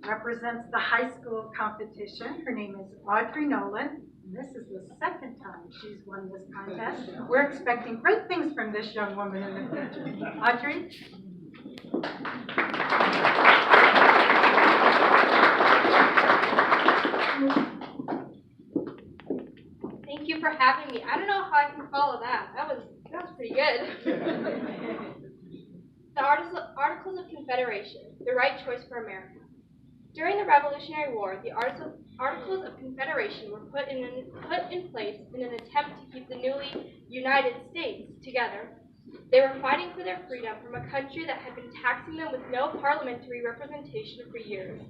represents the high school competition. Her name is Audrey Nolen. And this is the second time she's won this contest. We're expecting great things from this young woman in the future. Audrey? Thank you for having me. I don't know how I can follow that. That was pretty good. The Articles of Confederation, the right choice for America. During the Revolutionary War, the Articles of Confederation were put in place in an attempt to keep the newly United States together. They were fighting for their freedom from a country that had been taxing them with no parliamentary representation for years.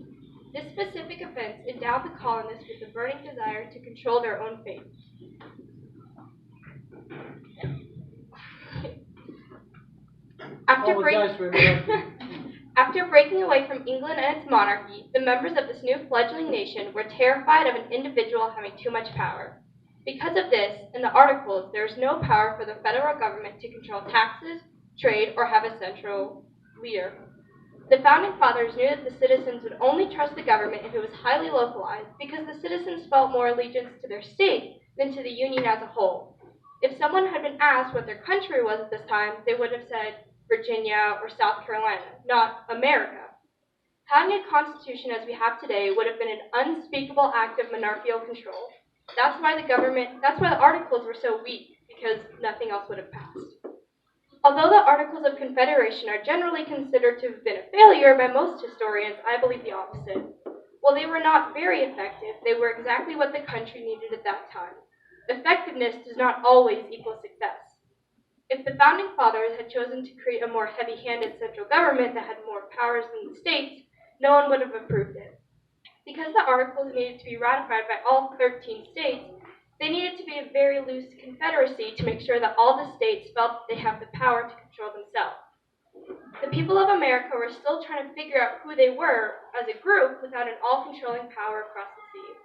This specific offense endowed the colonists with the burning desire to control their own fate. After breaking away from England and its monarchy, the members of this new fledgling nation were terrified of an individual having too much power. Because of this, in the Articles, there is no power for the federal government to control taxes, trade, or have a central leader. The Founding Fathers knew that the citizens would only trust the government if it was highly localized, because the citizens felt more allegiance to their state than to the Union as a whole. If someone had been asked what their country was at this time, they would have said Virginia or South Carolina, not America. Having a constitution as we have today would have been an unspeakable act of monarchical control. That's why the Articles were so weak, because nothing else would have passed. Although the Articles of Confederation are generally considered to have been a failure by most historians, I believe the opposite. While they were not very effective, they were exactly what the country needed at that time. Effectiveness does not always equal success. If the Founding Fathers had chosen to create a more heavy-handed central government that had more powers than the states, no one would have approved it. Because the Articles needed to be ratified by all 13 states, they needed to be a very loose confederacy to make sure that all the states felt that they have the power to control themselves. The people of America were still trying to figure out who they were as a group without an all-controlling power across the sea.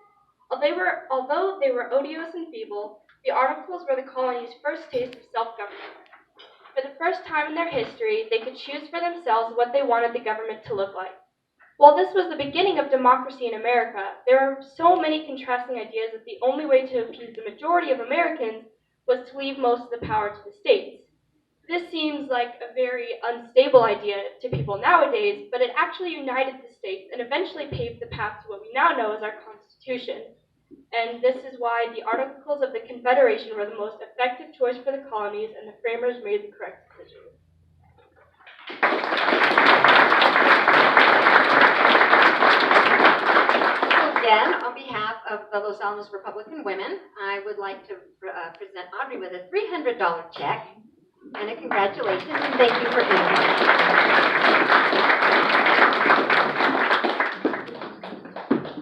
Although they were odious and feeble, the Articles were the colony's first taste of self-government. For the first time in their history, they could choose for themselves what they wanted the government to look like. While this was the beginning of democracy in America, there are so many contrasting ideas that the only way to appease the majority of Americans was to leave most of the power to the states. This seems like a very unstable idea to people nowadays, but it actually united the states and eventually paved the path to what we now know as our Constitution. And this is why the Articles of the Confederation were the most effective choice for the colonies, and the framers made the correct decision. Again, on behalf of the Los Alamos Republican Women, I would like to present Audrey with a $300 check and a congratulations, and thank you for being here.